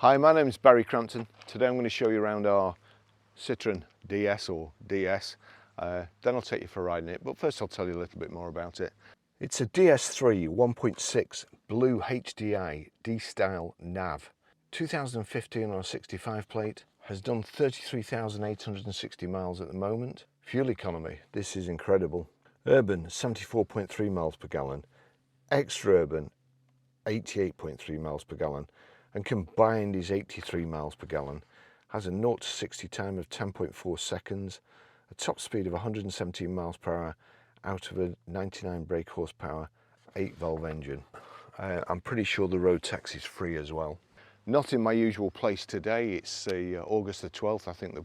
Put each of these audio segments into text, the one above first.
Hi, my name is Barry Crampton. Today I'm going to show you around our Citroen DS or DS. Then I'll take you for a ride in it, but first I'll tell you a little bit more about it. It's a DS3 1.6 BlueHDi DStyle Nav. 2015 on a 65 plate, has done 33,860 miles at the moment. Fuel economy, this is incredible. Urban, 74.3 miles per gallon. Extra urban, 88.3 miles per gallon. And combined is 83 miles per gallon. Has a 0 to 60 time of 10.4 seconds, a top speed of 117 miles per hour out of a 99 brake horsepower 8-valve engine. I'm pretty sure the road tax is free as well. Not in my usual place today. It's August the 12th. I think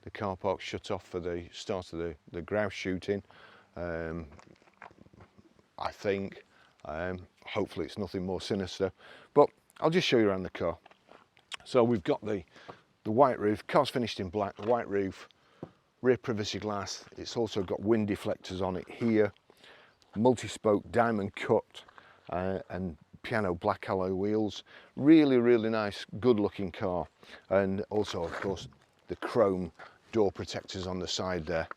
the car park shut off for the start of the grouse shooting. I think. Hopefully it's nothing more sinister. But I'll just show you around the car. So we've got the white roof, car's finished in black, white roof, rear privacy glass. It's also got wind deflectors on it here, multi-spoke diamond cut and piano black alloy wheels. Really nice, good looking car. And also of course the chrome door protectors on the side there.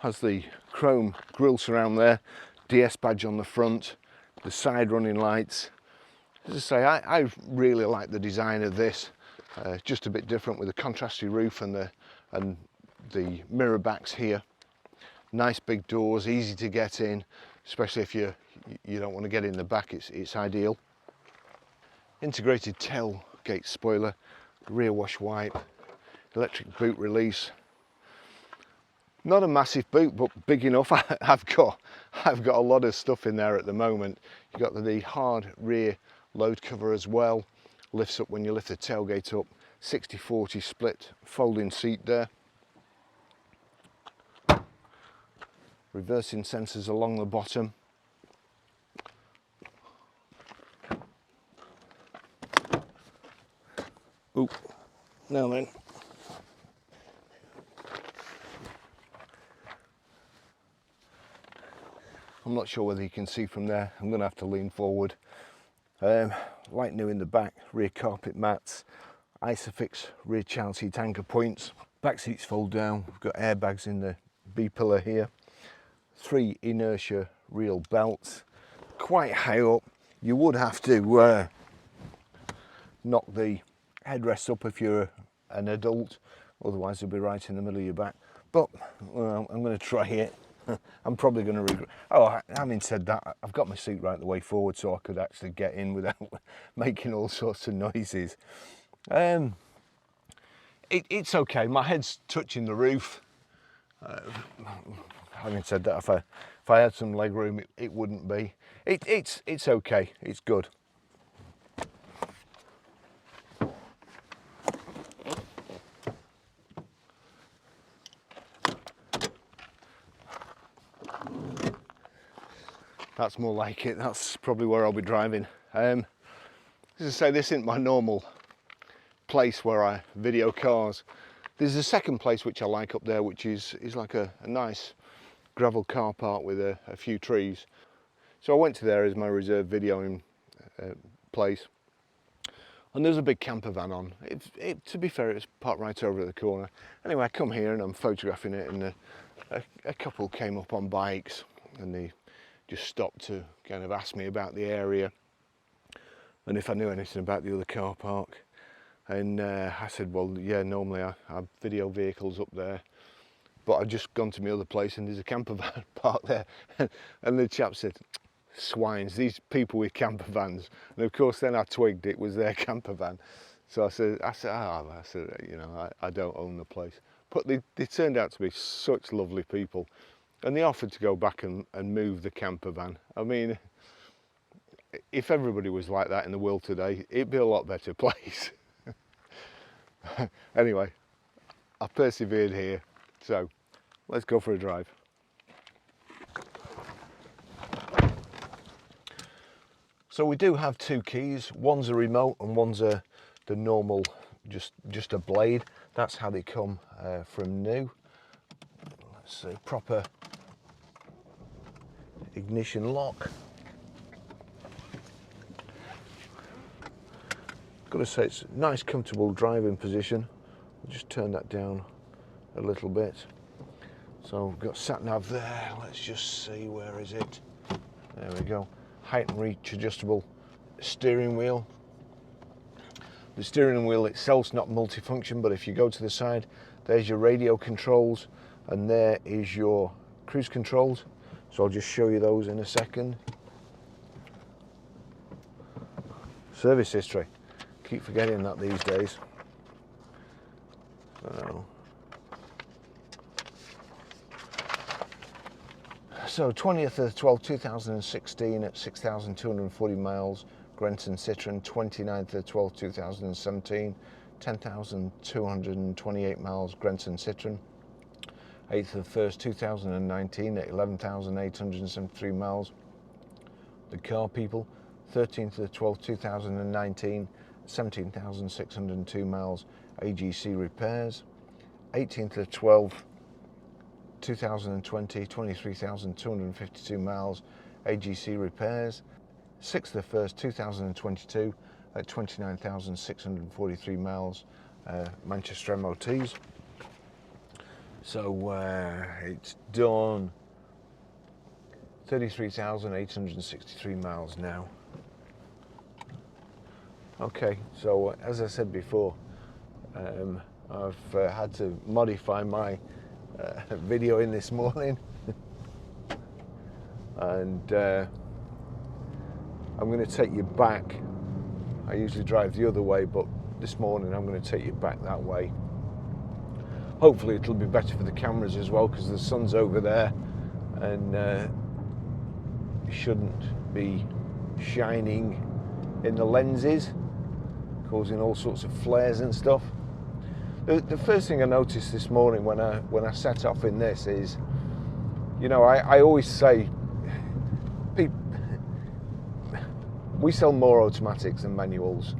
Has the chrome grille surround there, DS badge on the front, the side running lights. As I say, I really like the design of this. Just a bit different with the contrasty roof and the mirror backs here. Nice big doors, easy to get in, especially if you don't want to get in the back. It's ideal. Integrated tailgate spoiler, rear wash wipe, electric boot release. Not a massive boot, but big enough. I've got a lot of stuff in there at the moment. You've got the hard rear load cover as well. Lifts up when you lift the tailgate up. 60/40 split folding seat there. Reversing sensors along the bottom. Ooh, now then. I'm not sure whether you can see from there. I'm going to have to lean forward. Like new in the back, rear carpet mats, Isofix rear child seat anchor points. Back seats fold down. We've got airbags in the B pillar here. 3 inertia reel belts. Quite high up. You would have to knock the headrest up if you're an adult, otherwise it'll be right in the middle of your back. But well, I'm going to try it. I'm probably going to regret. Oh, having said that, I've got my seat right the way forward so I could actually get in without making all sorts of noises. It's okay. My head's touching the roof. Having said that, if I had some leg room, it wouldn't be. It's okay. It's good. That's more like it. That's probably where I'll be driving. As I say, this isn't my normal place where I video cars. There's a second place which I like up there, which is like a nice gravel car park with a few trees. So I went to there as my reserve videoing place. And there's a big camper van on. To be fair, it's parked right over at the corner. Anyway, I come here and I'm photographing it, and a couple came up on bikes and they just stopped to kind of ask me about the area and if I knew anything about the other car park. And I said, well, yeah, normally I video vehicles up there, but I've just gone to my other place and there's a camper van parked there. And the chap said, swines, these people with camper vans. And of course then I twigged it was their camper van. So I said, you know, I don't own the place. But they turned out to be such lovely people. And they offered to go back and move the camper van. I mean, if everybody was like that in the world today, it'd be a lot better place. Anyway, I persevered here, so let's go for a drive. So we do have 2 keys. One's a remote and one's the normal, just a blade. That's how they come from new. Let's see, proper ignition lock. got to say, it's a nice, comfortable driving position. I'll just turn that down a little bit. So we've got sat nav there. Let's just see, where is it? There we go. Height and reach adjustable steering wheel. The steering wheel itself's not multifunction, but if you go to the side, there's your radio controls, and there is your cruise controls. So I'll just show you those in a second. Service history. Keep forgetting that these days. So 20th of the 12th, 2016 at 6,240 miles, Grenton Citroen. 29th of the 12th, 2017, 10,228 miles, Grenton Citroen. 8th of the 1st, 2019 at 11,873 miles, the Car People. 13th of the 12th, 2019, 17,602 miles, AGC Repairs. 18th of the 12th, 2020, 23,252 miles, AGC Repairs. 6th of the 1st, 2022 at 29,643 miles, Manchester MOTs. So it's done 33,863 miles now. Okay, so as I said before, I've had to modify my video in this morning, and I'm going to take you back. I usually drive the other way, but this morning I'm going to take you back that way. Hopefully it'll be better for the cameras as well, because the sun's over there and shouldn't be shining in the lenses, causing all sorts of flares and stuff. The first thing I noticed this morning when I set off in this is, you know, I always say, we sell more automatics than manuals.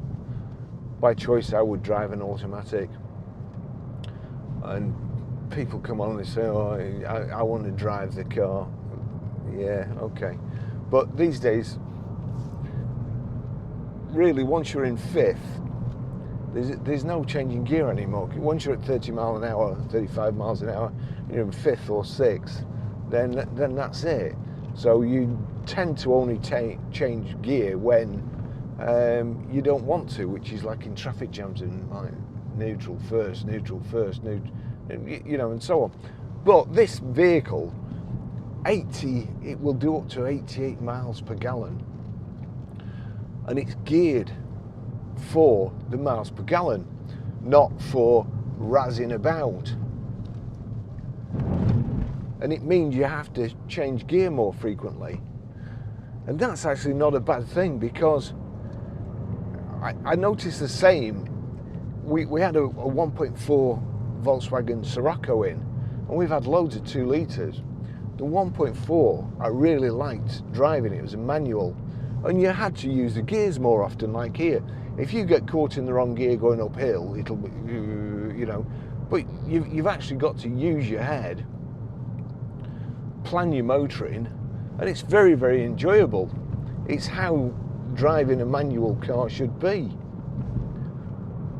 By choice, I would drive an automatic. And people come on and they say, oh, I want to drive the car. Yeah, okay. But these days, really, once you're in fifth, there's no changing gear anymore. Once you're at 30 miles an hour, 35 miles an hour, you're in fifth or sixth, then that's it. So you tend to only change gear when you don't want to, which is like in traffic jams and like neutral first, you know, and so on. But this vehicle, it will do up to 88 miles per gallon, and it's geared for the miles per gallon, not for razzing about. And it means you have to change gear more frequently, and that's actually not a bad thing, because I noticed the same. We had a 1.4 Volkswagen Scirocco in, and we've had loads of 2 litres. The 1.4, I really liked driving. It was a manual, and you had to use the gears more often, like here. If you get caught in the wrong gear going uphill, it'll be, you know, but you've actually got to use your head, plan your motoring, and it's very, very enjoyable. It's how driving a manual car should be.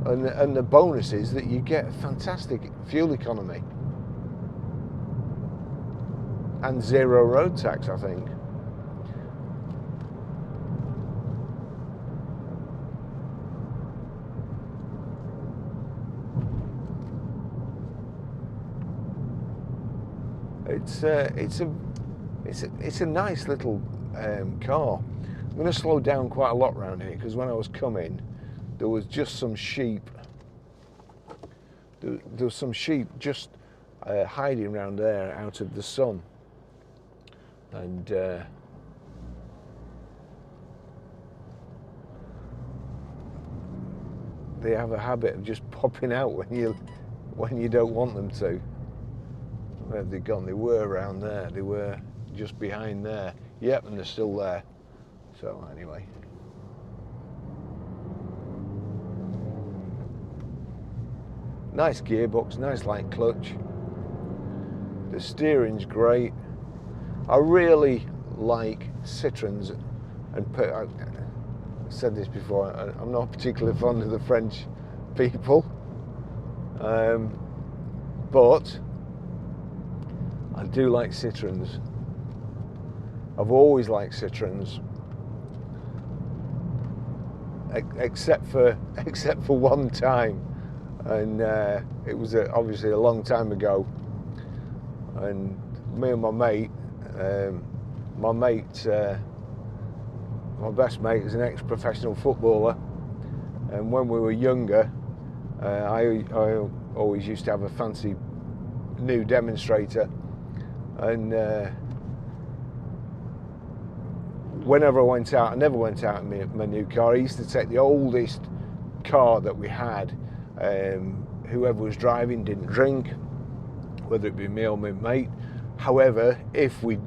And the bonus is that you get a fantastic fuel economy and 0 road tax, I think. It's a nice little car. I'm going to slow down quite a lot around here, because when I was coming, there was just some sheep. There was some sheep just hiding around there out of the sun, and they have a habit of just popping out when you don't want them to. Where have they gone? They were around there. They were just behind there. Yep, and they're still there. So anyway. Nice gearbox, nice light clutch. The steering's great. I really like Citroens and said this before, I'm not particularly fond of the French people, but I do like Citroens. I've always liked Citroens, except for one time, and it was obviously a long time ago. And me and my best mate is an ex-professional footballer, and when we were younger, I always used to have a fancy new demonstrator, and whenever I went out, I never went out in my new car. I used to take the oldest car that we had. Whoever was driving didn't drink, whether it be me or my mate. However, if we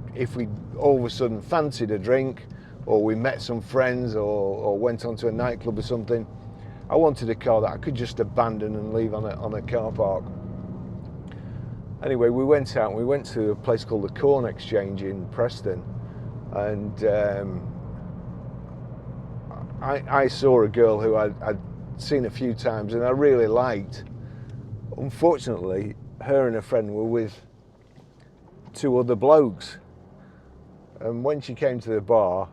all of a sudden fancied a drink, or we met some friends, or went onto a nightclub or something, I wanted a car that I could just abandon and leave on a car park. Anyway, we went out and we went to a place called the Corn Exchange in Preston, and I saw a girl who I'd seen a few times and I really liked. Unfortunately, her and a friend were with 2 other blokes, and when she came to the bar,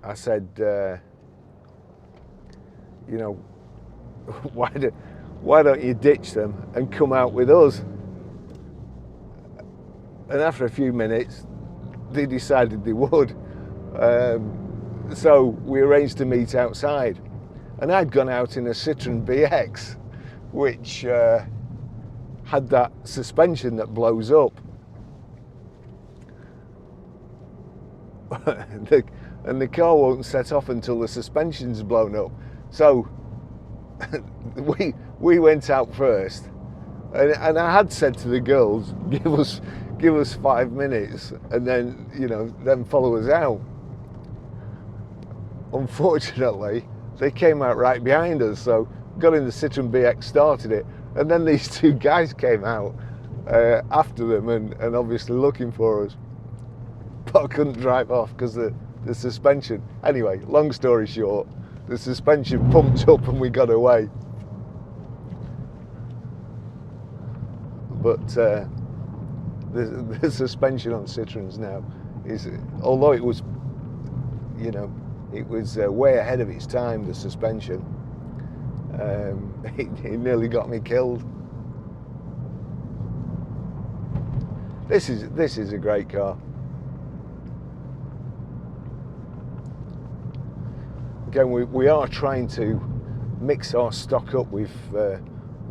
I said, you know, why don't you ditch them and come out with us? And after a few minutes, they decided they would. So we arranged to meet outside, and I'd gone out in a Citroen BX, which had that suspension that blows up. And the car won't set off until the suspension's blown up. So we went out first, and I had said to the girls, give us 5 minutes, and then, you know, then follow us out. Unfortunately, they came out right behind us, so got in the Citroen BX, started it, and then these 2 guys came out after them and obviously looking for us. But I couldn't drive off because the suspension. Anyway, long story short, the suspension pumped up and we got away. But the suspension on Citroens now is, although it was, you know, it was way ahead of its time, the suspension, it nearly got me killed. This is a great car. Again, we are trying to mix our stock up. We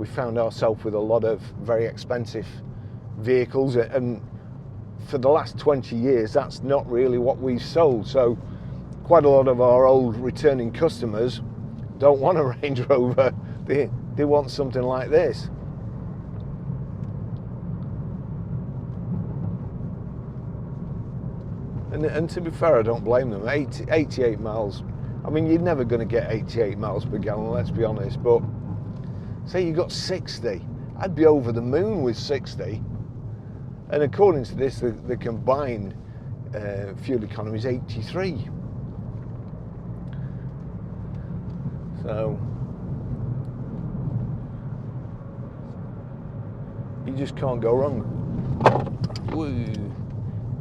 found ourselves with a lot of very expensive vehicles, and for the last 20 years that's not really what we've sold. So quite a lot of our old returning customers don't want a Range Rover, they want something like this. And to be fair, I don't blame them. 88 miles, I mean, you're never going to get 88 miles per gallon, let's be honest, but say you got 60, I'd be over the moon with 60. And according to this, the combined fuel economy is 83. So you just can't go wrong. Woo.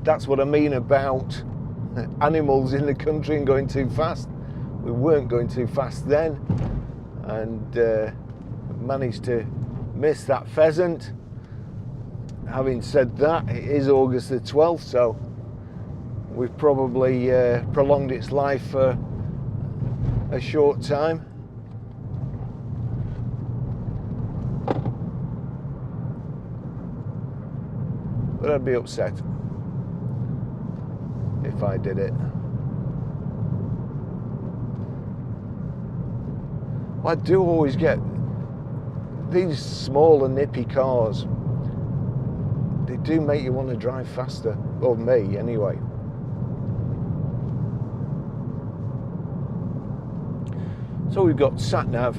That's what I mean about animals in the country and going too fast. We weren't going too fast then, and managed to miss that pheasant. Having said that, it is August the 12th, so we've probably prolonged its life for a short time. But I'd be upset if I did it. I do always get these small and nippy cars. They do make you want to drive faster, or me anyway. So we've got sat nav,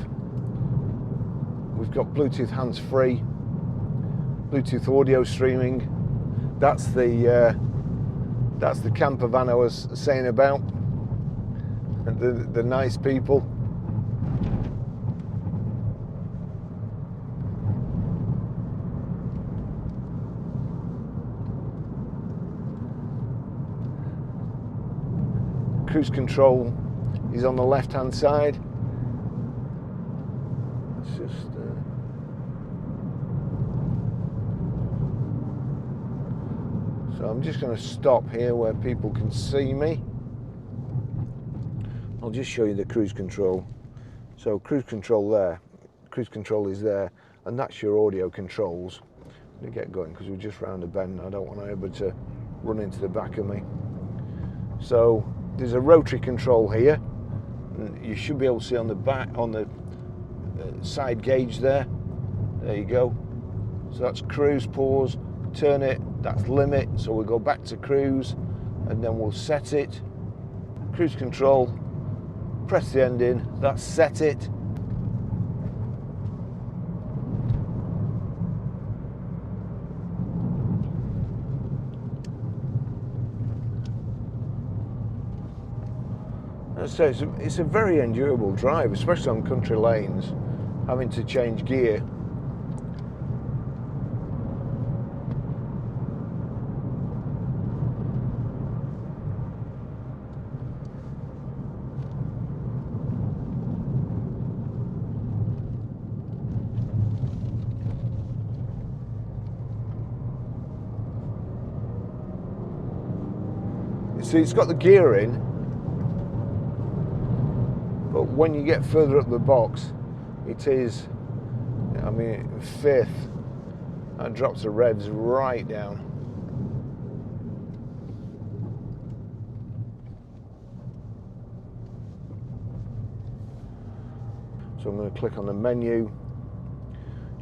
we've got Bluetooth hands-free, Bluetooth audio streaming. That's the camper van I was saying about. the nice people. Cruise control is on the left hand side. Let's just so I'm just going to stop here where people can see me. I'll just show you the cruise control. So cruise control there, cruise control is there, and that's your audio controls. Let me get going because we're just round a bend. I don't want anybody to run into the back of me. So there's a rotary control here, and you should be able to see on the back, on the side gauge there. There you go. So that's cruise, pause, turn it, that's limit. So we'll go back to cruise, and then we'll set it. Cruise control, press the end in, that's set it. So it's a very endurable drive, especially on country lanes, having to change gear. You see, it's got the gear in, but when you get further up the box, it is, I mean, fifth. That drops the revs right down. So I'm going to click on the menu.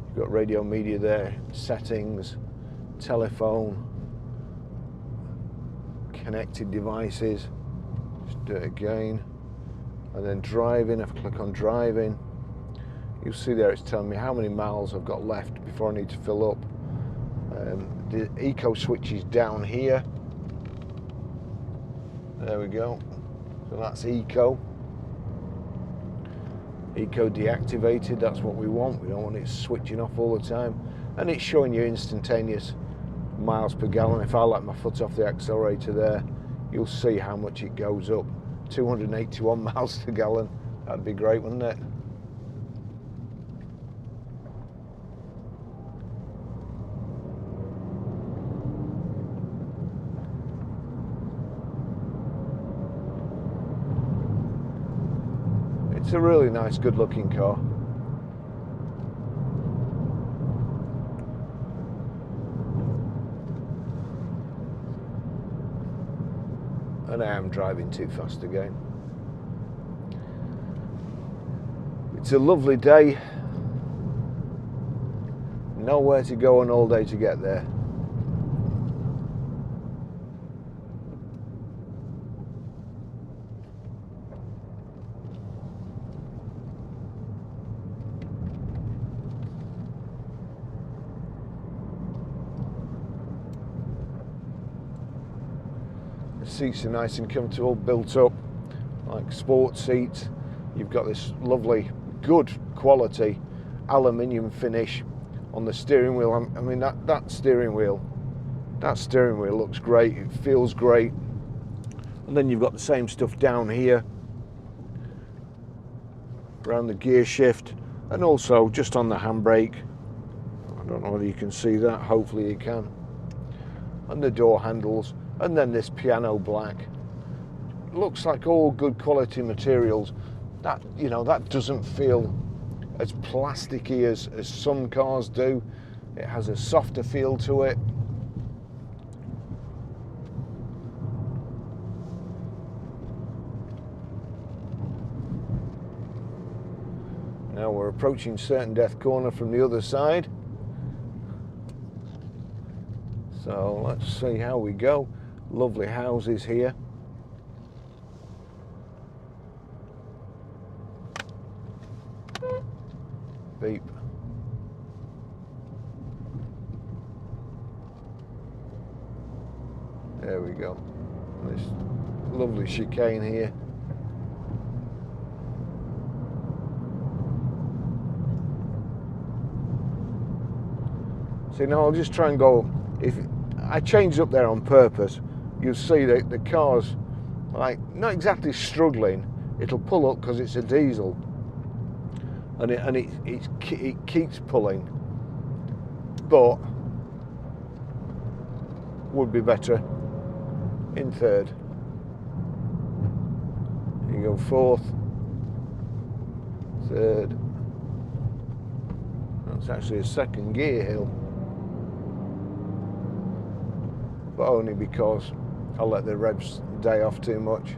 You've got radio media there, settings, telephone, connected devices. Just do it again. And then driving, if I click on driving, you'll see there it's telling me how many miles I've got left before I need to fill up. The eco switch is down here. There we go. So that's eco. Eco deactivated, that's what we want. We don't want it switching off all the time. And it's showing you instantaneous miles per gallon. If I let my foot off the accelerator there, you'll see how much it goes up. 281 miles per gallon. That'd be great, wouldn't it? It's a really nice, good-looking car. And I am driving too fast again. It's a lovely day. Nowhere to go and all day to get there. Seats are nice and comfortable, built up like sports seats. You've got this lovely, good quality aluminium finish on the steering wheel. I mean, that steering wheel looks great. It feels great. And then you've got the same stuff down here around the gear shift, and also just on the handbrake. I don't know whether you can see that. Hopefully you can. And the door handles. And then this piano black. Looks like all good quality materials. That, you know, that doesn't feel as plasticky as some cars do. It has a softer feel to it. Now we're approaching Certain Death Corner from the other side. So let's see how we go. Lovely houses here. Beep. There we go. This lovely chicane here. See, now I'll just try and go, if I changed up there on purpose, you'll see that the car's like not exactly struggling. It'll pull up because it's a diesel, and it keeps pulling, but would be better in third. You go fourth, third. That's actually a second gear hill, but only because I let the revs die off too much.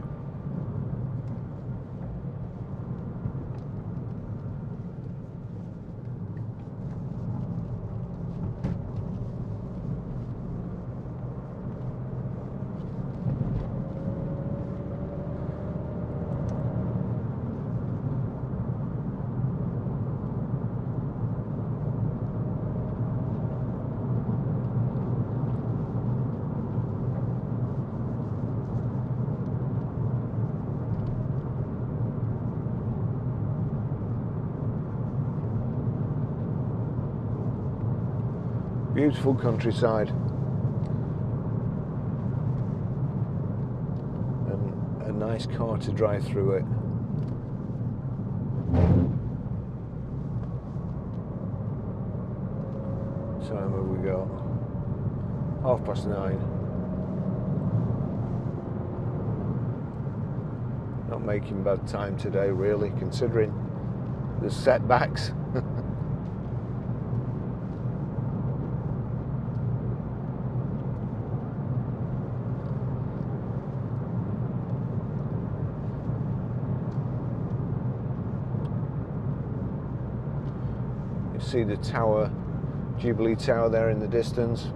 Beautiful countryside, and a nice car to drive through it. So how have we got? 9:30. Not making bad time today, really, considering the setbacks. See the tower, Jubilee Tower there in the distance.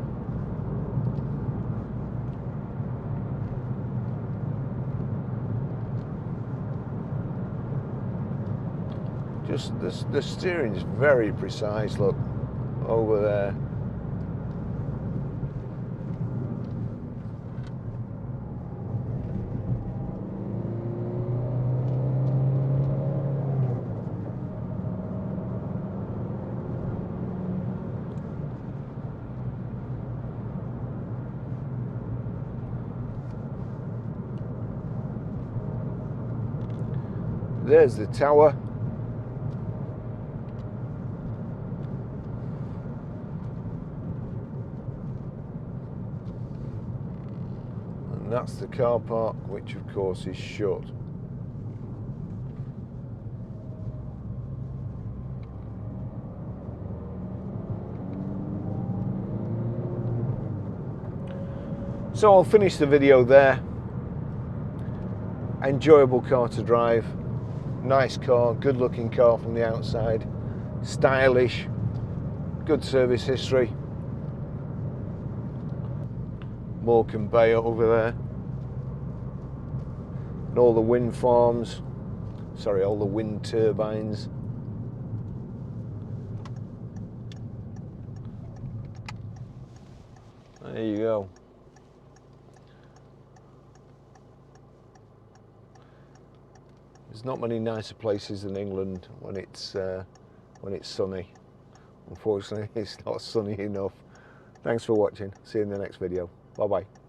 Just the steering is very precise. Look over there. There's the tower. And that's the car park, which of course is shut. So I'll finish the video there. Enjoyable car to drive. Nice car, good looking car from the outside, stylish, good service history. Morecambe Bay over there, and all the wind farms, sorry, all the wind turbines. There you go. There's not many nicer places in England when it's sunny. Unfortunately, it's not sunny enough. Thanks for watching. See you in the next video. Bye bye.